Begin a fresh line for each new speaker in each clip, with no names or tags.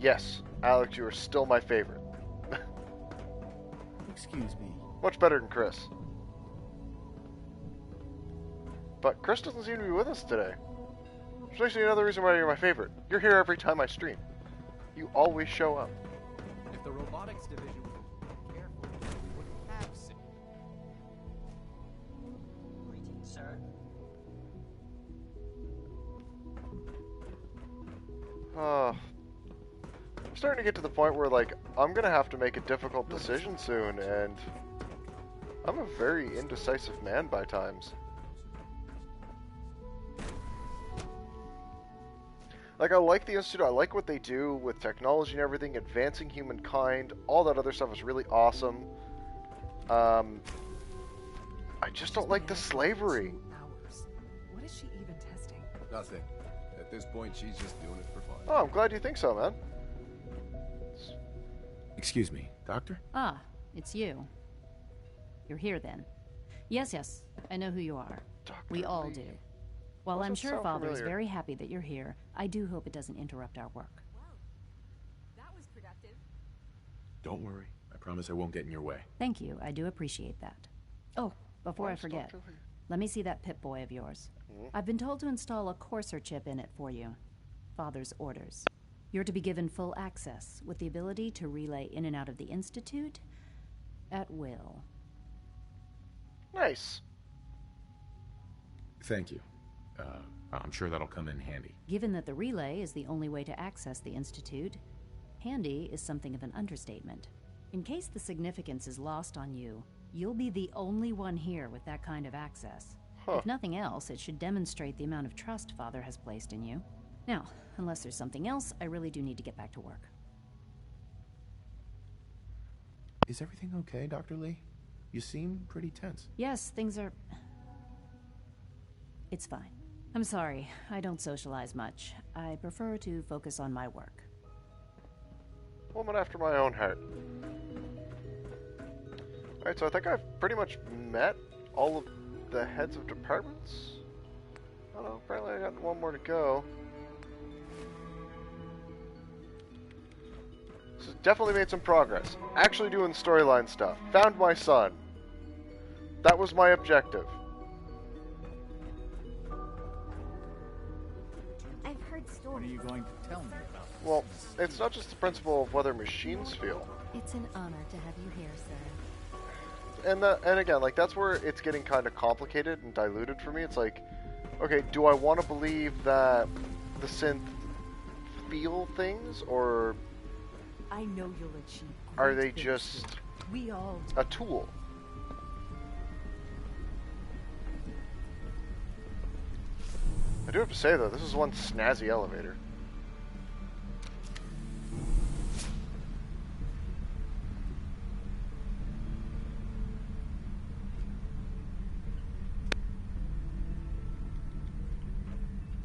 Yes, Alex, you are still my favorite.
Excuse me.
Much better than Chris. But Chris doesn't seem to be with us today. Which makes me another reason why you're my favorite. You're here every time I stream. You always show up.
If the robotics division were careful, would have seen.
Greetings, sir.
I'm starting to get to the point where, like, I'm gonna have to make a difficult decision soon, and I'm a very indecisive man by times. Like, I like the Institute, I like what they do with technology and everything, advancing humankind, all that other stuff is really awesome. I just don't like the slavery.
What is she even testing?
Nothing. At this point, she's just doing it for fun.
Oh, I'm glad you think so, man.
Excuse me, Doctor?
Ah, it's you. You're here then. Yes, I know who you are.
Dr.
We all
Lee.
do. While
Doesn't
I'm sure
sound
Father is
familiar.
very happy that you're here, I do hope it doesn't interrupt our work.
Wow. That was productive.
Don't worry. I promise I won't get in your way.
Thank you, I do appreciate that. Oh, before I
Where's
forget,
Dr. Lee?
let me see that Pip-Boy of yours.
Mhm.
I've been told to install a courser chip in it for you. Father's orders. You're to be given full access, with the ability to relay in and out of the Institute at will.
Nice.
Thank you. I'm sure that'll come in handy.
Given that the relay is the only way to access the Institute, handy is something of an understatement. In case the significance is lost on you, you'll be the only one here with that kind of access.
Huh.
If nothing else, it should demonstrate the amount of trust Father has placed in you. Now, unless there's something else, I really do need to get back to work.
Is everything okay, Dr. Lee? You seem pretty tense.
Yes, things are... It's fine. I'm sorry, I don't socialize much. I prefer to focus on my work.
Woman after my own heart. Alright, so I think I've pretty much met all of the heads of departments. I don't know, apparently I got one more to go. So definitely made some progress. Actually doing storyline stuff. Found my son. That was my objective.
I've heard stories.
What are you going to tell me about this?
Well, it's not just the principle of whether machines feel.
It's an honor to have you here, sir.
And again, like, that's where it's getting kind of complicated and diluted for me. It's like, okay, do I want to believe that the synth feel things, or
I know you'll achieve.
are
great
they
things,
just
sir. We all do.
a tool? I do have to say, though, this is one snazzy elevator.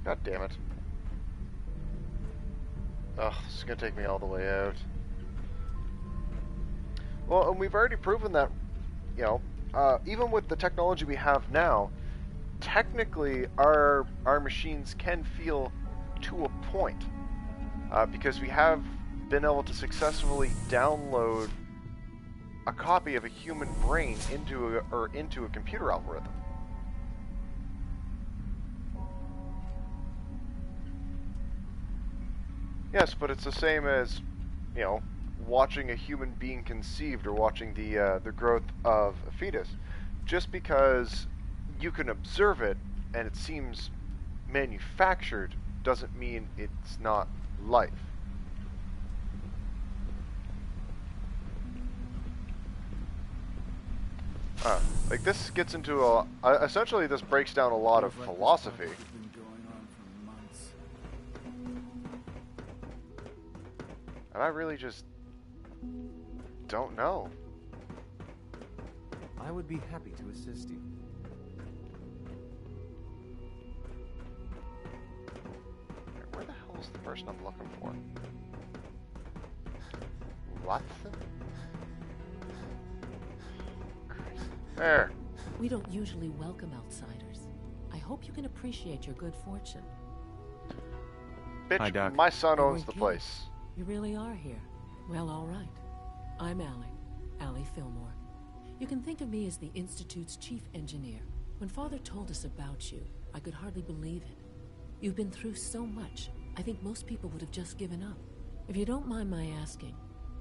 God damn it. Ugh, this is gonna take me all the way out. Well, and we've already proven that, you know, even with the technology we have now, technically our machines can feel to a point, because we have been able to successfully download a copy of a human brain into a computer algorithm. Yes, but it's the same as, you know, watching a human being conceived or watching the growth of a fetus. Just because you can observe it and it seems manufactured doesn't mean it's not life. Like, this gets into essentially this breaks down a lot of philosophy. And I really just don't know.
I would be happy to assist you.
Where the hell is the person I'm looking for? Watson? There.
We don't usually welcome outsiders. I hope you can appreciate your good fortune.
Bitch,
Hi, Doc.
my son
You
owns
weren't
the
kidding.
place.
You really are here. Well, all right. I'm Allie Fillmore. You can think of me as the Institute's chief engineer. When Father told us about you, I could hardly believe it. You've been through so much, I think most people would have just given up. If you don't mind my asking,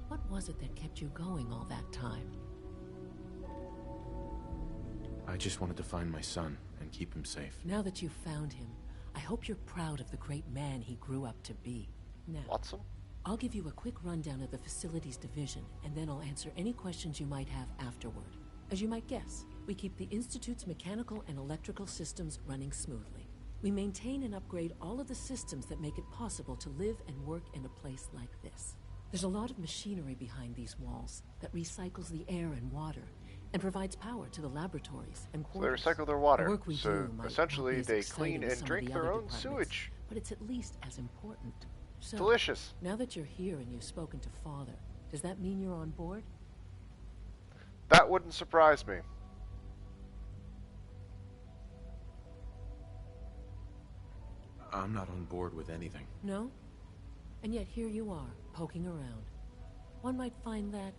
what was it that kept you going all that time?
I just wanted to find my son and keep him safe.
Now that you've found him, I hope you're proud of the great man he grew up to be. Now,
Watson?
I'll give you a quick rundown of the facilities division, and then I'll answer any questions you might have afterward. As you might guess, we keep the Institute's mechanical and electrical systems running smoothly. We maintain and upgrade all of the systems that make it possible to live and work in a place like this. There's a lot of machinery behind these walls that recycles the air and water and provides power to the laboratories and
So they
quarters.
recycle their water.
The work we
So
do might not
essentially
be as
they
exciting
clean
as
and
some of
drink
the
their
other
own
departments,
sewage.
but it's at least as important. So,
Delicious.
now that you're here and you've spoken to Father, does that mean you're on board?
That wouldn't surprise me.
I'm not on board with anything.
No? And yet here you are, poking around. One might find that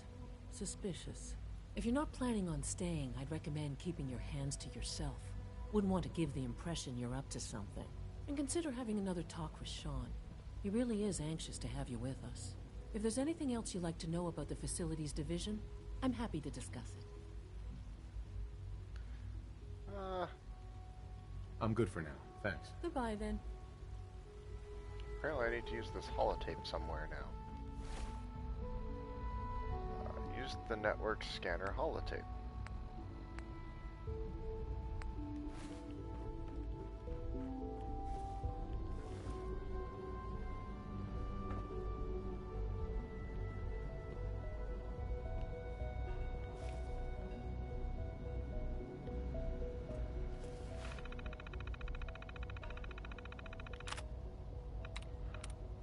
suspicious. If you're not planning on staying, I'd recommend keeping your hands to yourself. Wouldn't want to give the impression you're up to something. And consider having another talk with Sean. He really is anxious to have you with us. If there's anything else you'd like to know about the facilities division, I'm happy to discuss it.
I'm good for now. Thanks.
Goodbye, then.
Apparently I need to use this holotape somewhere now. Use the network scanner holotape.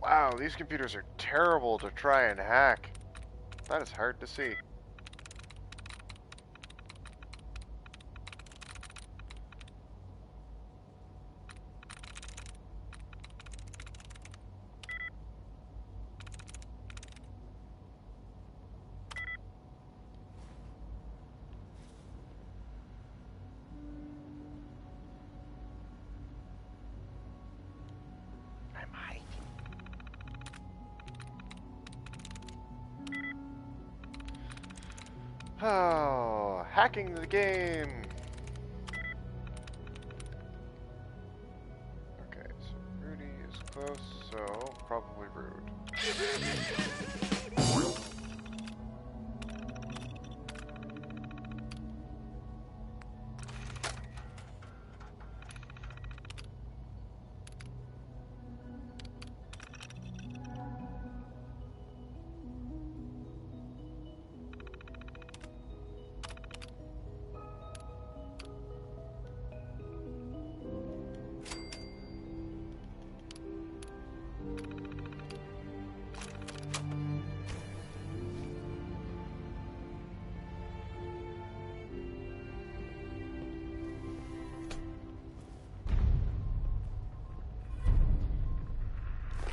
Wow, these computers are terrible to try and hack. That is hard to see. I'm hiding. Oh, hacking the game. Okay, so Rudy is close, so probably Rude.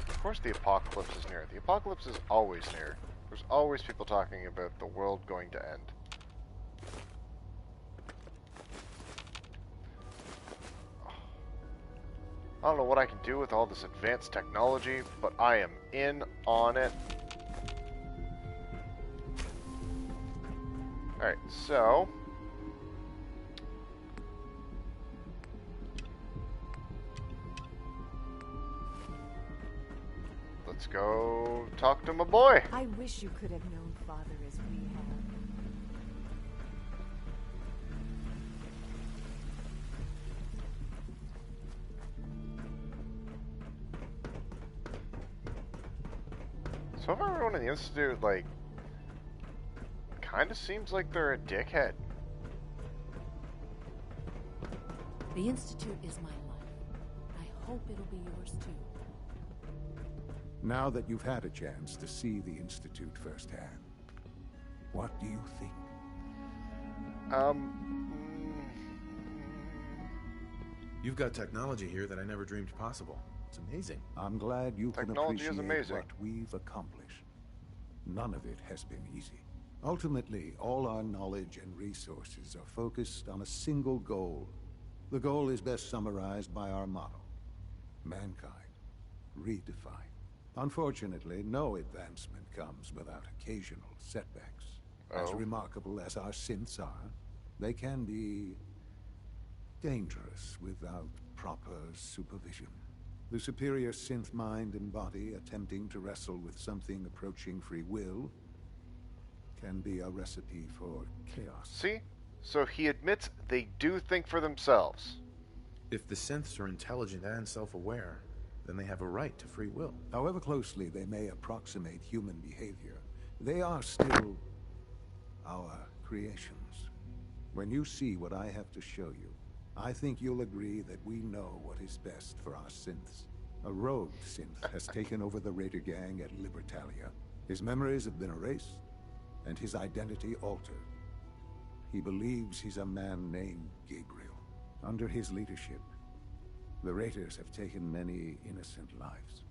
Of course the apocalypse is near. The apocalypse is always near. There's always people talking about the world going to end. I don't know what I can do with all this advanced technology, but I am in on it. Alright, so... let's go talk to my boy.
I wish you could have known Father as we have.
So far everyone in the Institute, like, kind of seems like they're a dickhead.
The Institute is my life. I hope it'll be yours too.
Now that you've had a chance to see the Institute firsthand, what do you think?
You've got technology here that I never dreamed possible. It's amazing.
I'm glad you can
Technology is
appreciate
amazing.
what we've accomplished. None of it has been easy. Ultimately, all our knowledge and resources are focused on a single goal. The goal is best summarized by our motto: mankind, redefined. Unfortunately, no advancement comes without occasional setbacks. As
Oh.
remarkable as our synths are, they can be dangerous without proper supervision. The superior synth mind and body attempting to wrestle with something approaching free will can be a recipe for chaos.
See? So he admits they do think for themselves.
If the synths are intelligent and self-aware, then they have a right to free will.
However closely they may approximate human behavior, they are still our creations. When you see what I have to show you, I think you'll agree that we know what is best for our synths. A rogue synth has taken over the Raider gang at Libertalia. His memories have been erased, and his identity altered. He believes he's a man named Gabriel. Under his leadership, the Raiders have taken many innocent lives.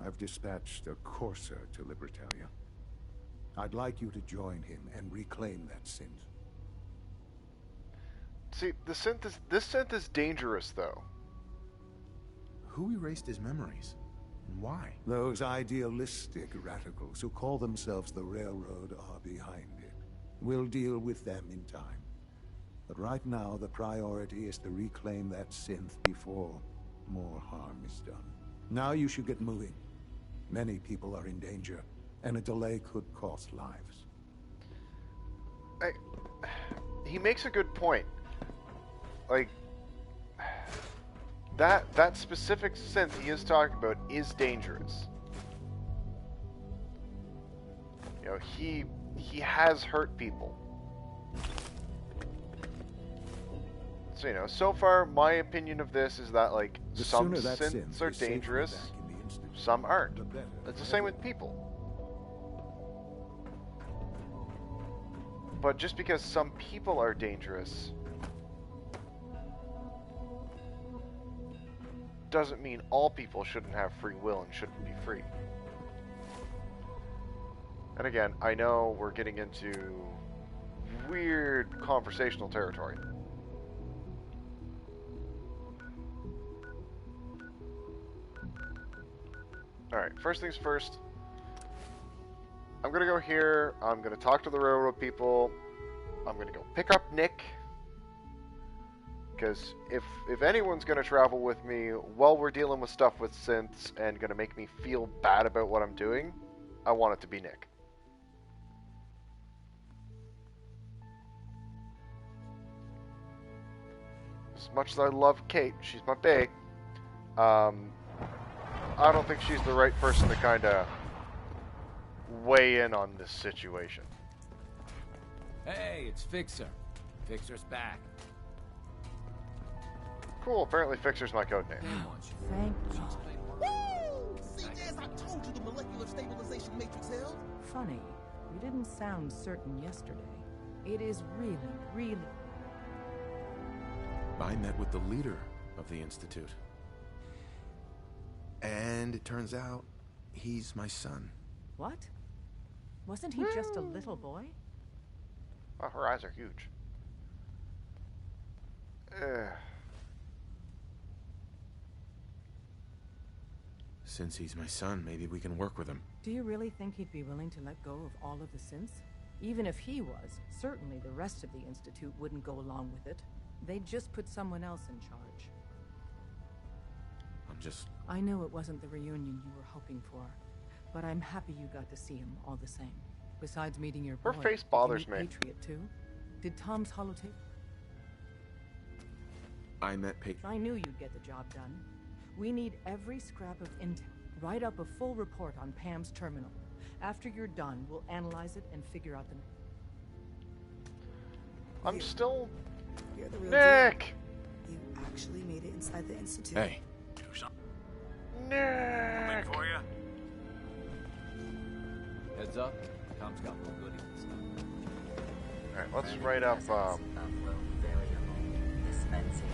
I've dispatched a courser to Libertalia. I'd like you to join him and reclaim that synth.
See, this synth is dangerous, though.
Who erased his memories? And why?
Those idealistic radicals who call themselves the Railroad are behind it. We'll deal with them in time. But right now, the priority is to reclaim that synth before more harm is done. Now you should get moving. Many people are in danger, and a delay could cost lives.
He makes a good point. Like, that specific synth he is talking about is dangerous. You know, he has hurt people. So, you know, so far my opinion of this is that, like,
The
some
sooner that
synths
synth
are
is safely
dangerous,
back in the Institute,
some aren't.
the better.
It's the same with people. But just because some people are dangerous doesn't mean all people shouldn't have free will and shouldn't be free. And again, I know we're getting into weird conversational territory. Alright, first things first. I'm gonna go here, I'm gonna talk to the railroad people, I'm gonna go pick up Nick. Because if anyone's gonna travel with me while we're dealing with stuff with synths and gonna make me feel bad about what I'm doing, I want it to be Nick. As much as I love Kate, she's my bae, I don't think she's the right person to kind of weigh in on this situation.
Hey, it's Fixer. Fixer's back.
Cool, apparently Fixer's my code name.
Thank you.
Woo! CJs, I told you the molecular stabilization matrix held.
Funny, you didn't sound certain yesterday. It is really, really...
I met with the leader of the Institute. And it turns out he's my son.
What? Wasn't he just a little boy?
Oh, her eyes are huge.
Since he's my son, maybe we can work with him.
Do you really think he'd be willing to let go of all of the synths? Even if he was, certainly the rest of the Institute wouldn't go along with it. They'd just put someone else in charge. I know it wasn't the reunion you were hoping for, but I'm happy you got to see him all the same. Besides meeting your boy,
Her face bothers
did you
me.
meet Patriot too? Did Tom's holotape?
I met
I knew you'd get the job done. We need every scrap of intel. Write up a full report on Pam's terminal. After you're done, we'll analyze it and figure out the...
I'm still...
You're the real
Nick!
deal. You actually made it inside the Institute.
Hey.
Nick!
For you. Heads up, Tom's got more goodies and stuff.
Alright, let's write up,
Variable dispensing